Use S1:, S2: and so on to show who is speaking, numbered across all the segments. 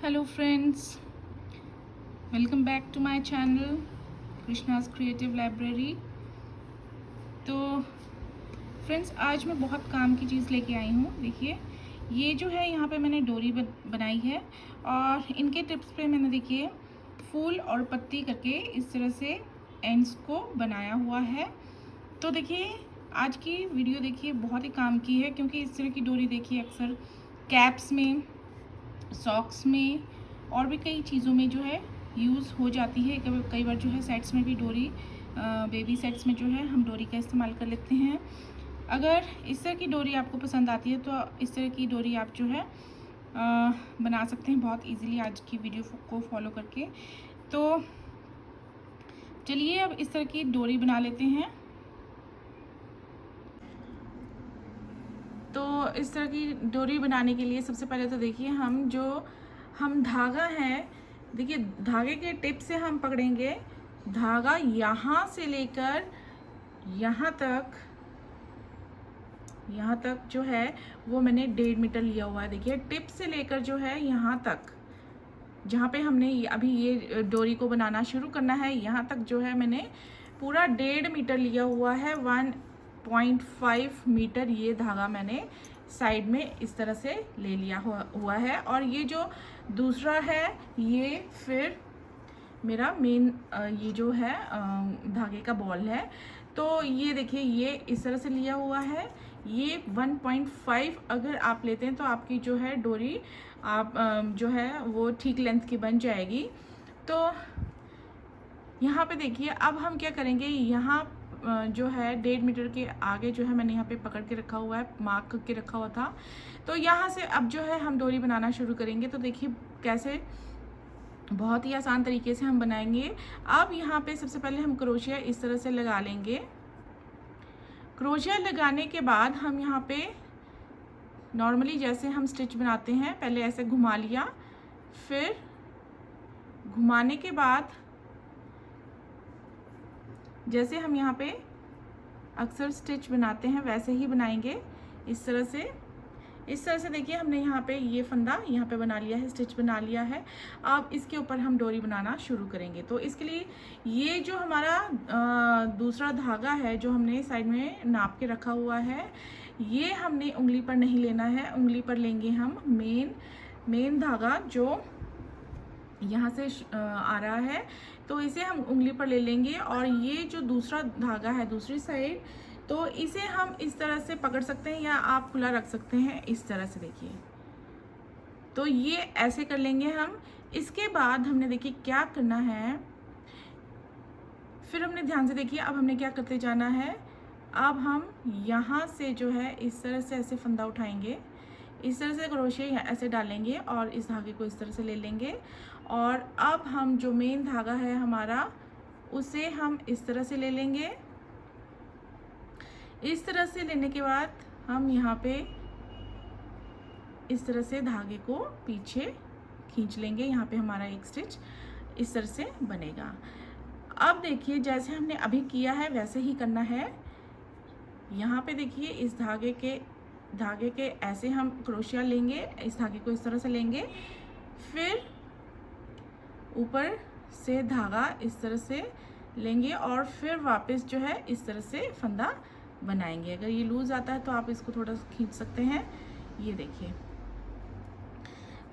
S1: Hello friends, welcome back to my channel Krishna's creative library. तो friends, आज मैं बहुत काम की चीज़ लेके आई हूँ। देखिए, ये जो है यहाँ पे मैंने डोरी बनाई है और इनके टिप्स पे मैंने देखिए फूल और पत्ती करके इस तरह से एंड्स को बनाया हुआ है। तो देखिए, आज की वीडियो देखिए बहुत ही काम की है, क्योंकि इस तरह की डोरी देखिए अक्सर कैप्स में, सॉक्स में और भी कई चीज़ों में जो है यूज़ हो जाती है। कई बार जो है सेट्स में भी डोरी, बेबी सेट्स में जो है हम डोरी का इस्तेमाल कर लेते हैं। अगर इस तरह की डोरी आपको पसंद आती है तो इस तरह की डोरी आप जो है बना सकते हैं बहुत इजीली आज की वीडियो को फॉलो करके। तो चलिए अब इस तरह की डोरी बना लेते हैं। तो इस तरह की डोरी बनाने के लिए सबसे पहले तो देखिए हम धागा है, देखिए धागे के टिप से हम पकड़ेंगे धागा यहाँ से लेकर यहाँ तक जो है वो मैंने 1.5 मीटर लिया हुआ है। देखिए टिप से लेकर जो है यहाँ तक, जहाँ पे हमने अभी ये डोरी को बनाना शुरू करना है, यहाँ तक जो है मैंने पूरा 1.5 मीटर लिया हुआ है। 1.5 मीटर ये धागा मैंने साइड में इस तरह से ले लिया हुआ है। और ये जो दूसरा है ये फिर मेरा मेन ये जो है धागे का बॉल है। तो ये देखिए ये इस तरह से लिया हुआ है। ये 1.5 अगर आप लेते हैं तो आपकी जो है डोरी आप जो है वो ठीक लेंथ की बन जाएगी। तो यहाँ पे देखिए अब हम क्या करेंगे, यहाँ जो है 1.5 मीटर के आगे जो है मैंने यहाँ पे पकड़ के रखा हुआ है, मार्क करके रखा हुआ था। तो यहाँ से अब जो है हम डोरी बनाना शुरू करेंगे। तो देखिए कैसे बहुत ही आसान तरीके से हम बनाएंगे। अब यहाँ पे सबसे पहले हम क्रोशिया इस तरह से लगा लेंगे। क्रोशिया लगाने के बाद हम यहाँ पे नॉर्मली जैसे हम स्टिच बनाते हैं पहले ऐसे घुमा लिया, फिर घुमाने के बाद जैसे हम यहाँ पे अक्सर स्टिच बनाते हैं वैसे ही बनाएंगे इस तरह से। देखिए हमने यहाँ पे ये फंदा यहाँ पे बना लिया है, स्टिच बना लिया है। अब इसके ऊपर हम डोरी बनाना शुरू करेंगे। तो इसके लिए ये जो हमारा दूसरा धागा है जो हमने साइड में नाप के रखा हुआ है, ये हमने उंगली पर नहीं लेना है। उंगली पर लेंगे हम मेन धागा जो यहाँ से आ रहा है, तो इसे हम उंगली पर ले लेंगे। और ये जो दूसरा धागा है दूसरी साइड, तो इसे हम इस तरह से पकड़ सकते हैं या आप खुला रख सकते हैं इस तरह से। देखिए तो ये ऐसे कर लेंगे हम। इसके बाद हमने देखिए क्या करना है, फिर हमने ध्यान से देखिए अब हमने क्या करते जाना है। अब हम यहाँ से जो है इस तरह से ऐसे फंदा उठाएंगे, इस तरह से क्रोशिया ऐसे डालेंगे और इस धागे को इस तरह से ले लेंगे। और अब हम जो मेन धागा है हमारा उसे हम इस तरह से ले लेंगे। इस तरह से लेने के बाद हम यहाँ पे इस तरह से धागे को पीछे खींच लेंगे। यहाँ पे हमारा एक स्टिच इस तरह से बनेगा। अब देखिए जैसे हमने अभी किया है वैसे ही करना है। यहाँ पे देखिए इस धागे के ऐसे हम क्रोशिया लेंगे, इस धागे को इस तरह से लेंगे, फिर ऊपर से धागा इस तरह से लेंगे और फिर वापस जो है इस तरह से फंदा बनाएंगे। अगर ये लूज आता है तो आप इसको थोड़ा सा खींच सकते हैं। ये देखिए,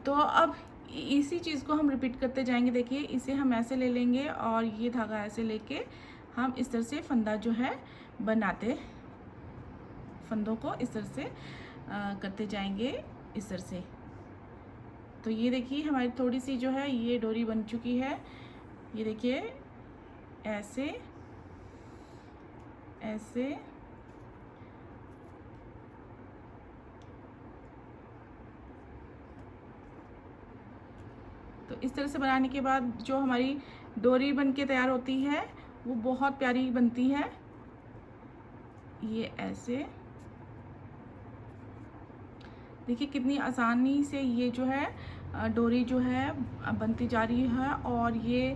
S1: तो अब इसी चीज़ को हम रिपीट करते जाएंगे। देखिए इसे हम ऐसे ले लेंगे और ये धागा ऐसे लेके हम इस तरह से फंदा जो है बनाते, फंदों को इस तरह से करते जाएंगे इस तरह से। तो ये देखिए हमारी थोड़ी सी जो है ये डोरी बन चुकी है। ये देखिए ऐसे ऐसे तो इस तरह से बनाने के बाद जो हमारी डोरी बन के तैयार होती है वो बहुत प्यारी बनती है। ये ऐसे देखिए कितनी आसानी से ये जो है डोरी जो है बनती जा रही है और ये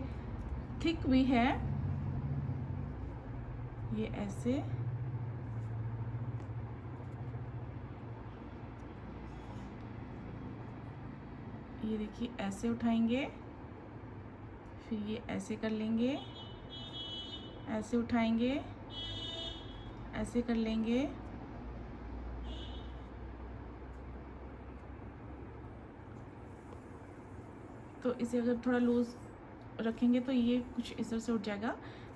S1: थिक भी है। ये ऐसे ये देखिए ऐसे उठाएंगे, फिर ये ऐसे कर लेंगे, ऐसे उठाएंगे, ऐसे कर लेंगे, तो इसे अगर थोड़ा लूज़ रखेंगे तो ये कुछ इस तरह से उठ जाएगा।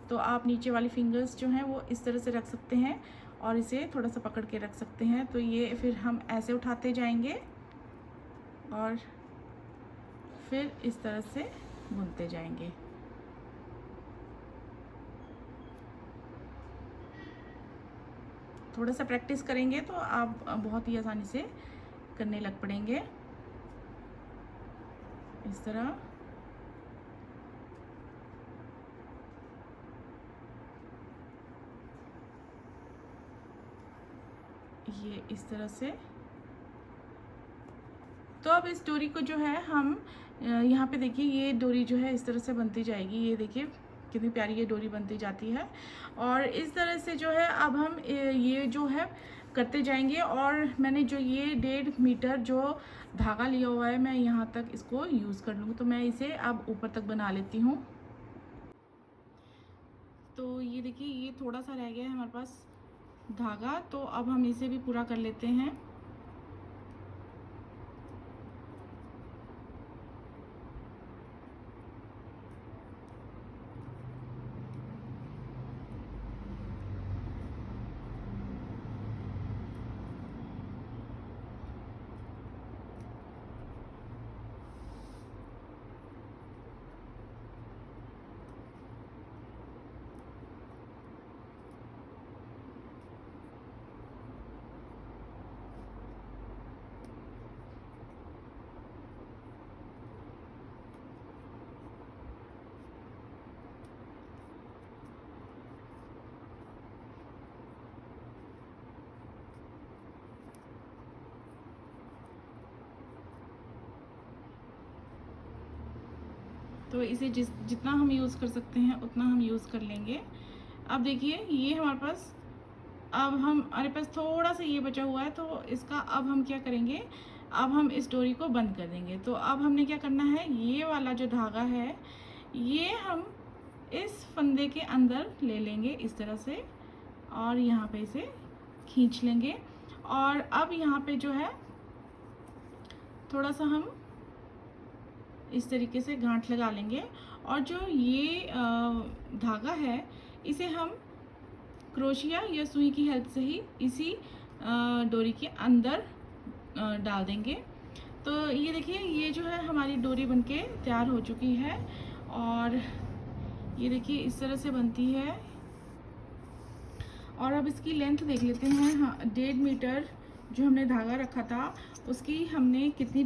S1: तो आप नीचे वाली फिंगर्स जो हैं वो इस तरह से रख सकते हैं और इसे थोड़ा सा पकड़ के रख सकते हैं। तो ये फिर हम ऐसे उठाते जाएंगे और फिर इस तरह से बुनते जाएंगे। थोड़ा सा प्रैक्टिस करेंगे तो आप बहुत ही आसानी से करने लग पड़ेंगे। इस तरह ये इस तरह से। तो अब इस डोरी को जो है हम यहाँ पे देखिए ये डोरी जो है इस तरह से बनती जाएगी। ये देखिए कितनी प्यारी ये डोरी बनती जाती है और इस तरह से जो है अब हम ये जो है करते जाएंगे। और मैंने जो ये 1.5 मीटर जो धागा लिया हुआ है मैं यहाँ तक इसको यूज़ कर लूँगी। तो मैं इसे अब ऊपर तक बना लेती हूँ। तो ये देखिए ये थोड़ा सा रह गया है हमारे पास धागा, तो अब हम इसे भी पूरा कर लेते हैं। तो इसे जितना हम यूज़ कर सकते हैं उतना हम यूज़ कर लेंगे। अब देखिए ये हमारे पास, अब हमारे पास थोड़ा सा ये बचा हुआ है, तो इसका अब हम क्या करेंगे, अब हम इस डोरी को बंद कर देंगे। तो अब हमने क्या करना है, ये वाला जो धागा है ये हम इस फंदे के अंदर ले लेंगे इस तरह से और यहाँ पे इसे खींच लेंगे। और अब यहाँ पे जो है थोड़ा सा हम इस तरीके से गांठ लगा लेंगे और जो ये धागा है इसे हम क्रोशिया या सुई की हेल्प से ही इसी डोरी के अंदर डाल देंगे। तो ये देखिए ये जो है हमारी डोरी बनके तैयार हो चुकी है और ये देखिए इस तरह से बनती है। और अब इसकी लेंथ देख लेते हैं। हाँ, 1.5 मीटर जो हमने धागा रखा था उसकी हमने कितनी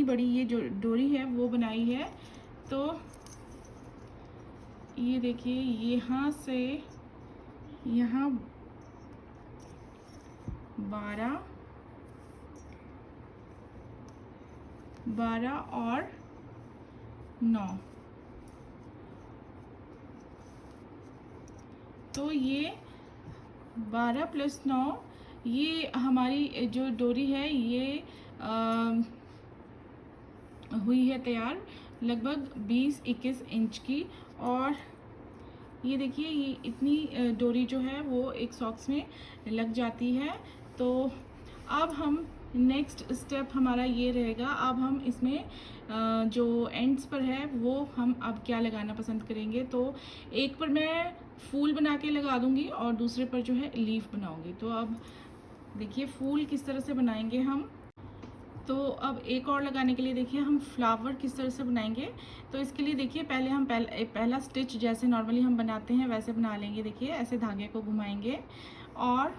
S1: बड़ी ये जो डोरी है वो बनाई है। तो ये देखिए यहाँ से यहाँ 12 और 9, तो ये 12 + 9 ये हमारी जो डोरी है ये हुई है तैयार लगभग 20-21 इंच की। और ये देखिए ये इतनी डोरी जो है वो एक सॉक्स में लग जाती है। तो अब हम नेक्स्ट स्टेप हमारा ये रहेगा, अब हम इसमें जो एंड्स पर है वो हम अब क्या लगाना पसंद करेंगे। तो एक पर मैं फूल बना के लगा दूंगी और दूसरे पर जो है लीफ बनाऊंगी। तो अब देखिए फूल किस तरह से बनाएंगे हम। तो अब एक और लगाने के लिए देखिए हम फ्लावर किस तरह से बनाएंगे। तो इसके लिए देखिए पहले हम पहला स्टिच जैसे नॉर्मली हम बनाते हैं वैसे बना लेंगे। देखिए ऐसे धागे को घुमाएंगे और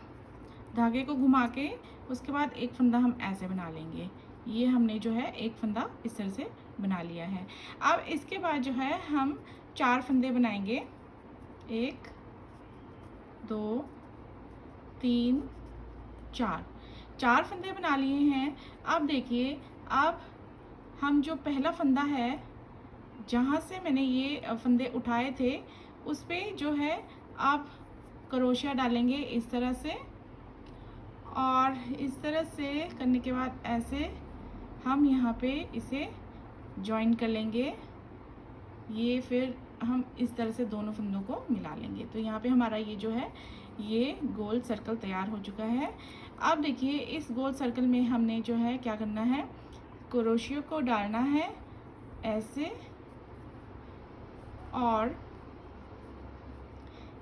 S1: धागे को घुमा के उसके बाद एक फंदा हम ऐसे बना लेंगे। ये हमने जो है एक फंदा इस तरह से बना लिया है। अब इसके बाद जो है हम 4 फंदे बनाएंगे, 1 2 3 4 फंदे बना लिए हैं। अब देखिए अब हम जो पहला फंदा है जहाँ से मैंने ये फंदे उठाए थे उस पे जो है आप क्रोशिया डालेंगे इस तरह से और इस तरह से करने के बाद ऐसे हम यहाँ पे इसे जॉइन कर लेंगे। ये फिर हम इस तरह से दोनों फंदों को मिला लेंगे। तो यहाँ पे हमारा ये जो है ये गोल सर्कल तैयार हो चुका है। अब देखिए इस गोल सर्कल में हमने जो है क्या करना है, क्रोशियो को डालना है ऐसे और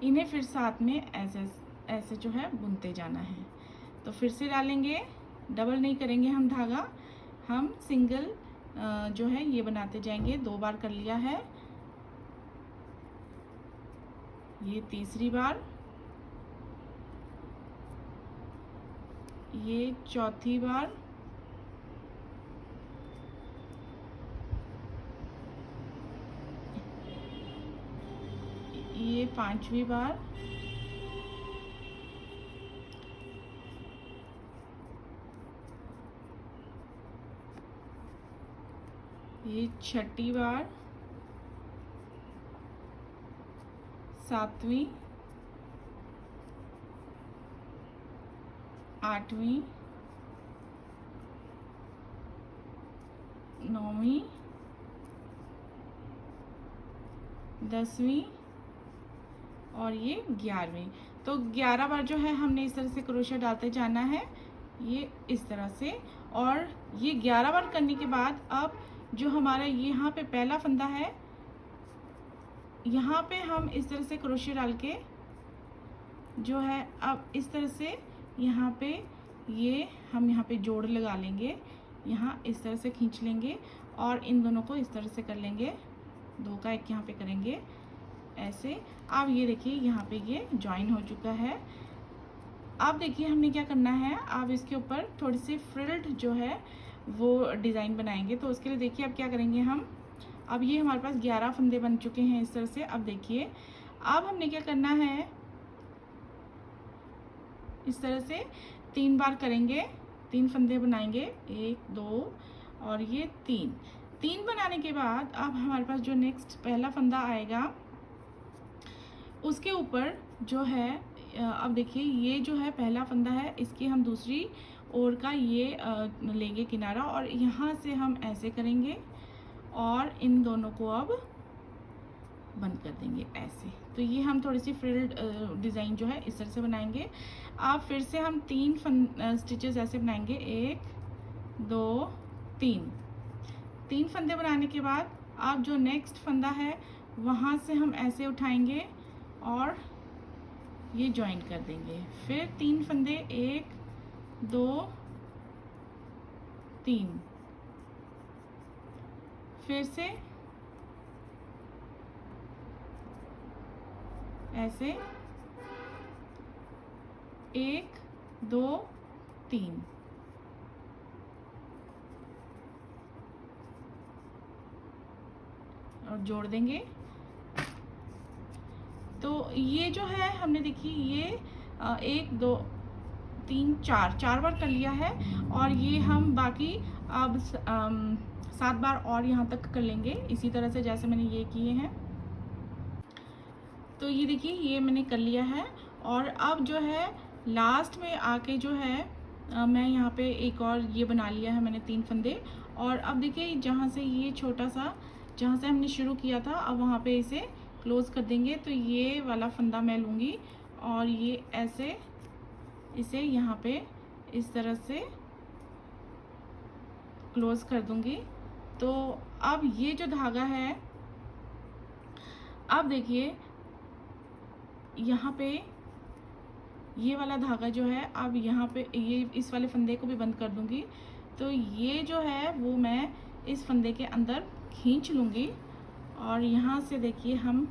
S1: इन्हें फिर साथ में ऐसे ऐसे जो है बुनते जाना है। तो फिर से डालेंगे, डबल नहीं करेंगे हम धागा, हम सिंगल जो है ये बनाते जाएंगे। 2 बार कर लिया है, ये तीसरी बार, ये चौथी बार, ये 5वीं बार, ये 6ठी बार, 7वीं, 8वीं, 9वीं, 10वीं और ये 11वीं। तो 11 बार जो है हमने इस तरह से क्रोशिया डालते जाना है, ये इस तरह से। और ये 11 बार करने के बाद अब जो हमारा यहाँ पे पहला फंदा है, यहाँ पे हम इस तरह से क्रोशिया डाल के जो है अब इस तरह से यहाँ पे ये हम यहाँ पे जोड़ लगा लेंगे, यहाँ इस तरह से खींच लेंगे और इन दोनों को इस तरह से कर लेंगे, 2 का 1 यहाँ पे करेंगे ऐसे। अब ये देखिए यहाँ पे ये जॉइन हो चुका है। अब देखिए हमने क्या करना है, अब इसके ऊपर थोड़ी सी फ्रिल्ड जो है वो डिज़ाइन बनाएंगे। तो उसके लिए देखिए अब क्या करेंगे हम, अब ये हमारे पास 11 फंदे बन चुके हैं इस तरह से। अब देखिए अब हमने क्या करना है, इस तरह से 3 बार करेंगे, 3 फंदे बनाएंगे, 1 2 और ये 3 बनाने के बाद अब हमारे पास जो नेक्स्ट पहला फंदा आएगा उसके ऊपर जो है अब देखिए ये जो है पहला फंदा है, इसकी हम दूसरी ओर का ये लेंगे किनारा और यहाँ से हम ऐसे करेंगे और इन दोनों को अब बंद कर देंगे ऐसे। तो ये हम थोड़ी सी फ्रिल्ड डिज़ाइन जो है इस तरह से बनाएंगे। अब फिर से हम 3 स्टिचेस ऐसे बनाएंगे, 1 2 3 फंदे बनाने के बाद अब जो नेक्स्ट फंदा है वहाँ से हम ऐसे उठाएंगे और ये जॉइन कर देंगे। फिर 3 फंदे, 1 2 3, फिर से ऐसे 1 2 3 और जोड़ देंगे। तो ये जो है हमने देखिए ये 1 2 3 4 बार कर लिया है और ये हम बाकी अब 7 बार और यहाँ तक कर लेंगे इसी तरह से जैसे मैंने ये किए हैं। तो ये देखिए ये मैंने कर लिया है और अब जो है लास्ट में आके जो है मैं यहाँ पे एक और ये बना लिया है मैंने 3 फंदे। और अब देखिए जहाँ से ये छोटा सा जहाँ से हमने शुरू किया था अब वहाँ पे इसे क्लोज़ कर देंगे। तो ये वाला फंदा मैं लूँगी और ये ऐसे इसे यहाँ पे इस तरह से क्लोज़ कर दूँगी। तो अब ये जो धागा है अब देखिए यहाँ पे ये वाला धागा जो है अब यहाँ पे ये इस वाले फंदे को भी बंद कर दूँगी। तो ये जो है वो मैं इस फंदे के अंदर खींच लूँगी और यहाँ से देखिए हम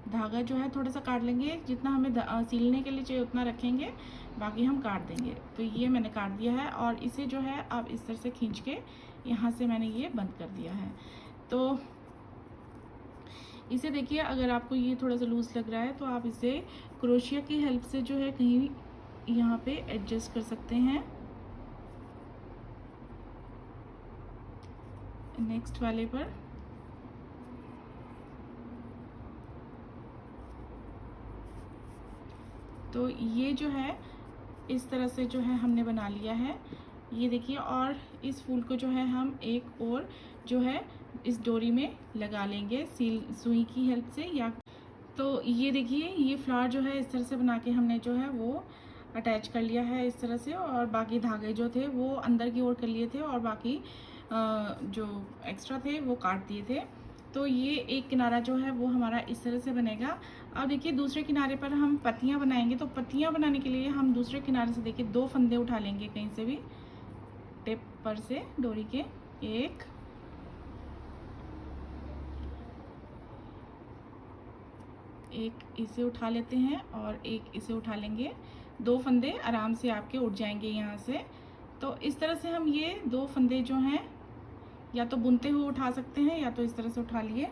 S1: धागा जो है थोड़ा सा काट लेंगे, जितना हमें सिलने के लिए चाहिए उतना रखेंगे, बाकी हम काट देंगे। तो ये मैंने काट दिया है और इसे जो है अब इस तरह से खींच के यहाँ से मैंने ये बंद कर दिया है। तो इसे देखिए अगर आपको ये थोड़ा सा लूज़ लग रहा है तो आप इसे क्रोशिया की हेल्प से जो है कहीं यहाँ पे एडजस्ट कर सकते हैं। नेक्स्ट वाले पर तो ये जो है इस तरह से जो है हमने बना लिया है। ये देखिए, और इस फूल को जो है हम एक और जो है इस डोरी में लगा लेंगे सुई की हेल्प से। या तो ये देखिए, ये फ्लावर जो है इस तरह से बना के हमने जो है वो अटैच कर लिया है इस तरह से, और बाकी धागे जो थे वो अंदर की ओर कर लिए थे और बाकी जो एक्स्ट्रा थे वो काट दिए थे। तो ये एक किनारा जो है वो हमारा इस तरह से बनेगा। अब देखिए दूसरे किनारे पर हम पत्तियां बनाएंगे, तो पत्तियां बनाने के लिए हम दूसरे किनारे से देखिए 2 फंदे उठा लेंगे कहीं से भी, टिप पर से डोरी के। एक इसे उठा लेते हैं और एक इसे उठा लेंगे। 2 फंदे आराम से आपके उठ जाएंगे यहाँ से। तो इस तरह से हम ये 2 फंदे जो हैं या तो बुनते हुए उठा सकते हैं या तो इस तरह से उठा लिए।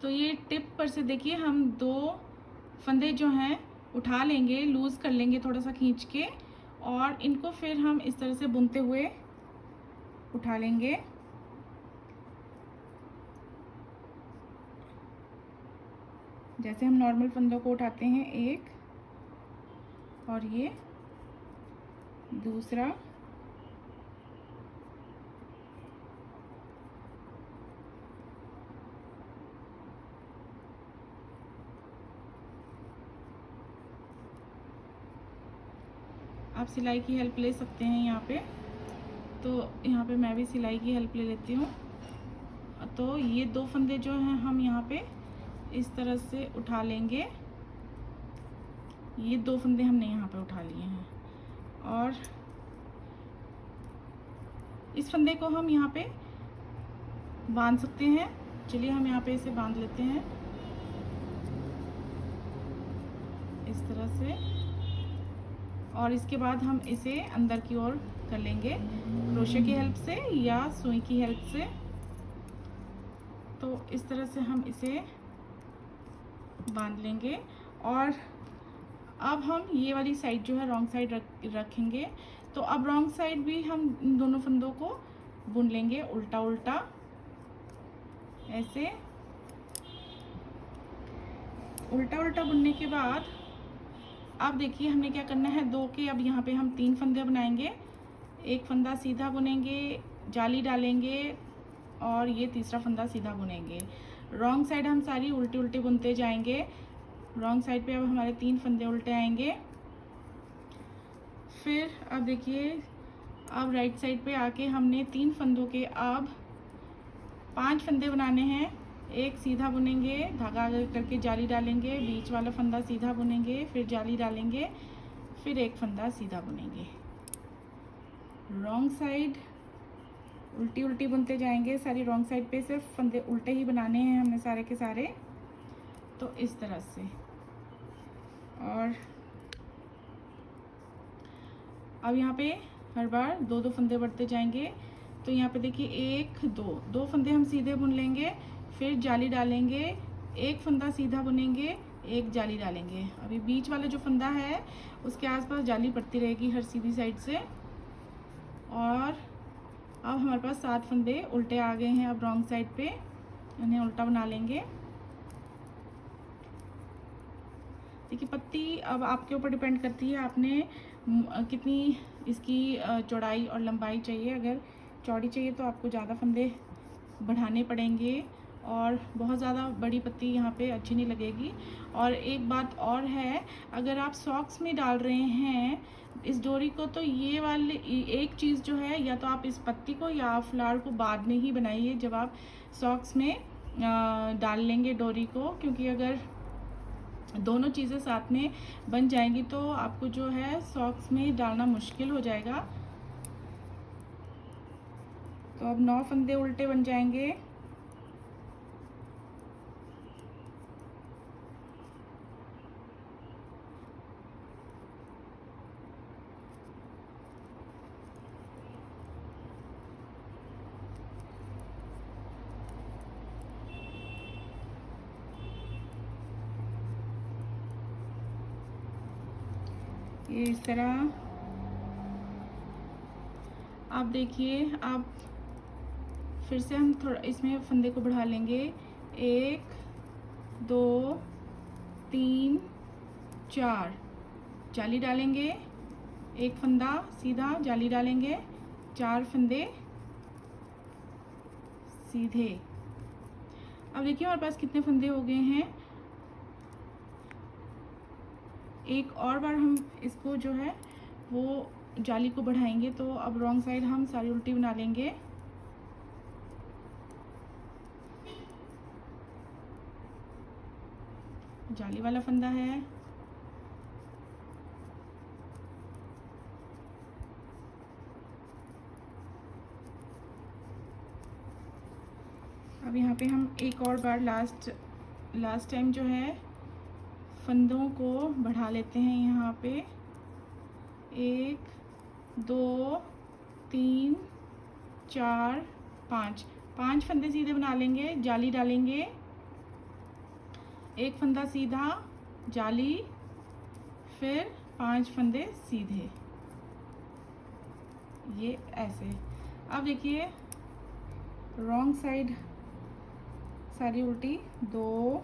S1: तो ये टिप पर से देखिए हम 2 फंदे जो हैं उठा लेंगे, लूज़ कर लेंगे थोड़ा सा खींच के, और इनको फिर हम इस तरह से बुनते हुए उठा लेंगे। जैसे हम नॉर्मल फंदों को उठाते हैं, एक और ये दूसरा, आप सिलाई की हेल्प ले सकते हैं यहाँ पे। तो यहाँ पे मैं भी सिलाई की हेल्प ले लेती हूँ। तो ये 2 फंदे जो हैं हम यहाँ पे इस तरह से उठा लेंगे। ये 2 फंदे हमने यहाँ पे उठा लिए हैं, और इस फंदे को हम यहाँ पे बांध सकते हैं। चलिए हम यहाँ पे इसे बांध लेते हैं इस तरह से, और इसके बाद हम इसे अंदर की ओर कर लेंगे क्रोशे की हेल्प से या सुई की हेल्प से। तो इस तरह से हम इसे बांध लेंगे, और अब हम ये वाली साइड जो है रॉन्ग साइड रखेंगे। तो अब रॉन्ग साइड भी हम इन दोनों फंदों को बुन लेंगे उल्टा उल्टा ऐसे। उल्टा उल्टा बुनने के बाद अब देखिए हमने क्या करना है, 2 के अब यहाँ पे हम 3 फंदे बनाएंगे। एक फंदा सीधा बुनेंगे, जाली डालेंगे, और ये तीसरा फंदा सीधा बुनेंगे। रॉन्ग साइड हम सारी उल्टी उल्टी बुनते जाएंगे। रॉन्ग साइड पे अब हमारे 3 फंदे उल्टे आएंगे। फिर अब देखिए, अब राइट साइड पे आके हमने 3 फंदों के अब 5 फंदे बनाने हैं। एक सीधा बुनेंगे, धागा आगे करके जाली डालेंगे, बीच वाला फंदा सीधा बुनेंगे, फिर जाली डालेंगे, फिर एक फंदा सीधा बुनेंगे। रॉन्ग साइड उल्टी उल्टी बुनते जाएंगे सारी। रॉन्ग साइड पे सिर्फ फंदे उल्टे ही बनाने हैं हमने सारे के सारे। तो इस तरह से, और अब यहाँ पे हर बार 2-2 फंदे बढ़ते जाएंगे। तो यहाँ पे देखिए 1-2 फंदे हम सीधे बुन लेंगे, फिर जाली डालेंगे, एक फंदा सीधा बुनेंगे, एक जाली डालेंगे। अभी बीच वाला जो फंदा है उसके आसपास जाली पड़ती रहेगी हर सीधी साइड से। और अब हमारे पास 7 फंदे उल्टे आ गए हैं। अब रॉन्ग साइड पे उन्हें उल्टा बना लेंगे। देखिए पत्ती अब आपके ऊपर डिपेंड करती है, आपने कितनी इसकी चौड़ाई और लंबाई चाहिए। अगर चौड़ी चाहिए तो आपको ज़्यादा फंदे बढ़ाने पड़ेंगे, और बहुत ज़्यादा बड़ी पत्ती यहाँ पे अच्छी नहीं लगेगी। और एक बात और है, अगर आप सॉक्स में डाल रहे हैं इस डोरी को, तो ये वाली एक चीज़ जो है, या तो आप इस पत्ती को या फ्लावर को बाद में ही बनाइए जब आप सॉक्स में डाल लेंगे डोरी को, क्योंकि अगर दोनों चीज़ें साथ में बन जाएंगी तो आपको जो है सॉक्स में डालना मुश्किल हो जाएगा। तो अब 9 फंदे उल्टे बन जाएंगे। ये इस तरह। आप देखिए, अब फिर से हम थोड़ा इसमें फंदे को बढ़ा लेंगे। 1 2 3 4 जाली डालेंगे, एक फंदा सीधा जाली डालेंगे, 4 फंदे सीधे। अब देखिए हमारे पास कितने फंदे हो गए हैं। एक और बार हम इसको जो है वो जाली को बढ़ाएंगे, तो अब रॉन्ग साइड हम सारी उल्टी बना लेंगे। जाली वाला फंदा है, अब यहाँ पे हम एक और बार लास्ट टाइम जो है फंदों को बढ़ा लेते हैं। यहाँ पे 1 2 3 4 5 फंदे सीधे बना लेंगे, जाली डालेंगे, एक फंदा सीधा, जाली, फिर 5 फंदे सीधे, ये ऐसे। अब देखिए रॉन्ग साइड सारी उल्टी, 2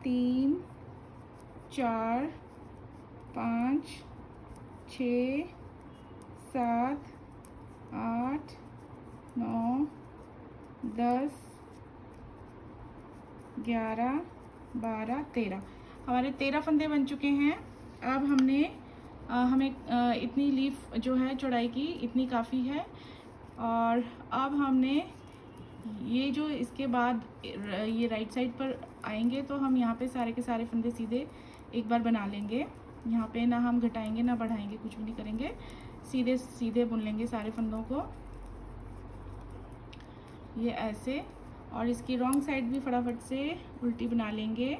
S1: 3 4 5 6 7 8 9 10 11 12 13, हमारे 13 फंदे बन चुके हैं। अब हमने हमें इतनी लीफ जो है चौड़ाई की इतनी काफ़ी है। और अब हमने ये जो इसके बाद ये राइट साइड पर आएंगे तो हम यहाँ पे सारे के सारे फंदे सीधे एक बार बना लेंगे। यहाँ पे ना हम घटाएंगे ना बढ़ाएंगे, कुछ भी नहीं करेंगे, सीधे सीधे बुन लेंगे सारे फंदों को, ये ऐसे। और इसकी रॉन्ग साइड भी फटाफट से उल्टी बना लेंगे।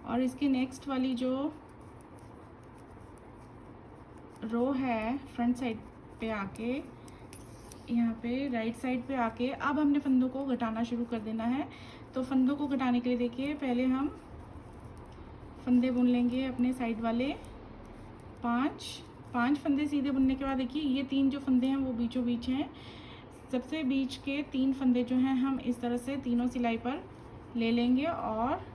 S1: और इसकी नेक्स्ट वाली जो रो है फ्रंट साइड पे आके, यहाँ पे राइट साइड पे आके अब हमने फंदों को घटाना शुरू कर देना है। तो फंदों को घटाने के लिए देखिए पहले हम फंदे बुन लेंगे अपने साइड वाले, 5 फंदे सीधे बुनने के बाद देखिए ये 3 जो फंदे हैं वो बीचों बीच हैं। सबसे बीच के 3 फंदे जो हैं हम इस तरह से तीनों सिलाई पर ले लेंगे और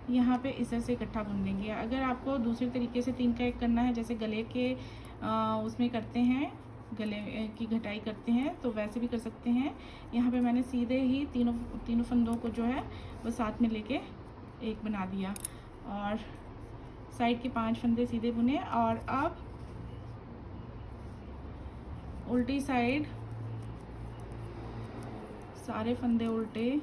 S1: यहाँ पे इस तरह से इकट्ठा बुन देंगे। अगर आपको दूसरे तरीके से 3 का 1 करना है, जैसे गले के उसमें करते हैं, गले की घटाई करते हैं, तो वैसे भी कर सकते हैं। यहाँ पे मैंने सीधे ही तीनों फंदों को जो है वो साथ में लेके एक बना दिया और साइड के 5 फंदे सीधे बुने। और अब उल्टी साइड सारे फंदे उल्टे,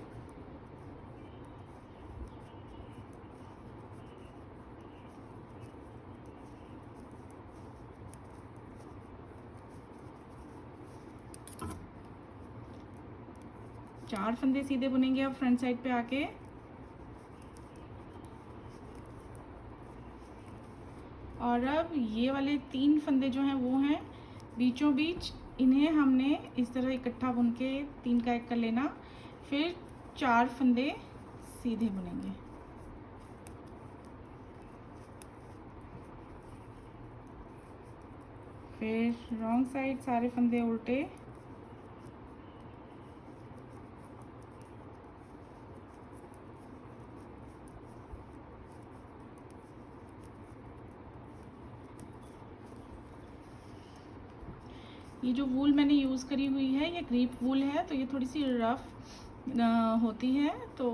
S1: चार फंदे सीधे बुनेंगे अब फ्रंट साइड पे आके। और अब ये वाले 3 फंदे जो हैं वो हैं बीचों बीच, इन्हें हमने इस तरह इकट्ठा बुन के 3 का 1 कर लेना, फिर 4 फंदे सीधे बुनेंगे। फिर रॉन्ग साइड सारे फंदे उल्टे, ये जो वूल मैंने यूज़ करी हुई है ये क्रीप वूल है, तो ये थोड़ी सी रफ होती है। तो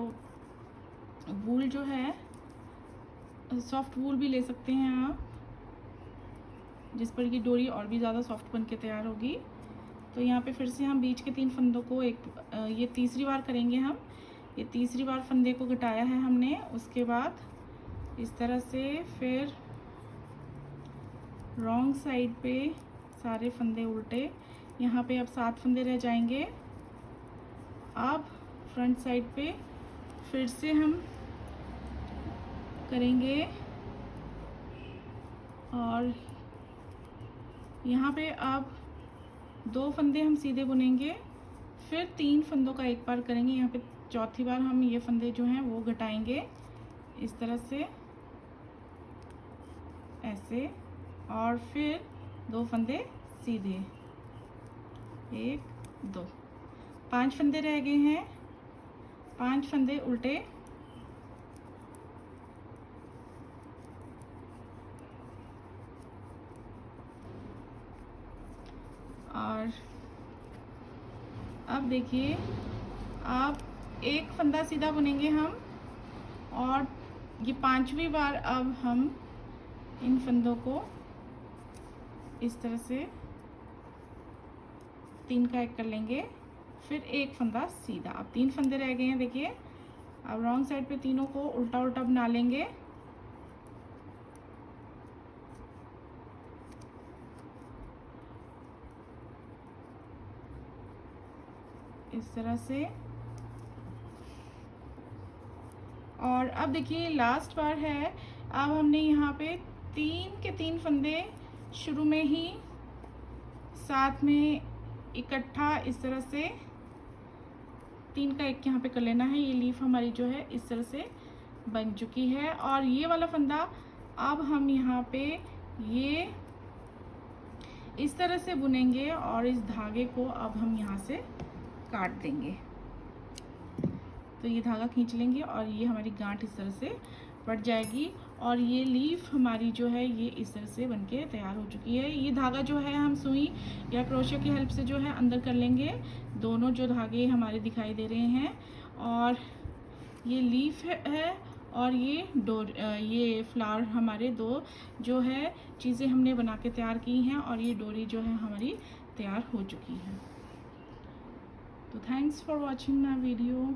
S1: वूल जो है सॉफ्ट वूल भी ले सकते हैं आप, जिस पर की डोरी और भी ज़्यादा सॉफ्ट बन के तैयार होगी। तो यहाँ पे फिर से हम बीच के 3 फंदों को ये तीसरी बार करेंगे हम। ये तीसरी बार फंदे को घटाया है हमने, उसके बाद इस तरह से फिर रॉन्ग साइड पे सारे फंदे उल्टे। यहाँ पे अब 7 फंदे रह जाएंगे। अब फ्रंट साइड पे फिर से हम करेंगे और यहाँ पे अब 2 फंदे हम सीधे बुनेंगे, फिर 3 फंदों का 1 बार करेंगे। यहाँ पे चौथी बार हम ये फंदे जो हैं वो घटाएंगे इस तरह से, ऐसे। और फिर 2 फंदे सीधे, 1 2, 5 फंदे रह गए हैं, 5 फंदे उल्टे, और अब देखिए अब एक फंदा सीधा बुनेंगे हम, और ये 5वीं बार अब हम इन फंदों को इस तरह से 3 का 1 कर लेंगे, फिर एक फंदा सीधा। अब 3 फंदे रह गए हैं, देखिए अब रॉन्ग साइड पे तीनों को उल्टा उल्टा बना लेंगे, इस तरह से। और अब देखिए लास्ट बार है, अब हमने यहाँ पे 3 के 3 फंदे शुरू में ही साथ में इकट्ठा इस तरह से 3 का 1 यहाँ पे कर लेना है। ये लीफ हमारी जो है इस तरह से बन चुकी है, और ये वाला फंदा अब हम यहाँ पे ये इस तरह से बुनेंगे, और इस धागे को अब हम यहाँ से काट देंगे। तो ये धागा खींच लेंगे और ये हमारी गांठ इस तरह से पड़ जाएगी, और ये लीफ हमारी जो है ये इस तरह से बनके तैयार हो चुकी है। ये धागा जो है हम सुई या क्रोशे की हेल्प से जो है अंदर कर लेंगे, दोनों जो धागे हमारे दिखाई दे रहे हैं। और ये लीफ है और ये फ्लावर हमारे 2 जो है चीज़ें हमने बना के तैयार की हैं, और ये डोरी जो है हमारी तैयार हो चुकी है। तो thanks for watching my video.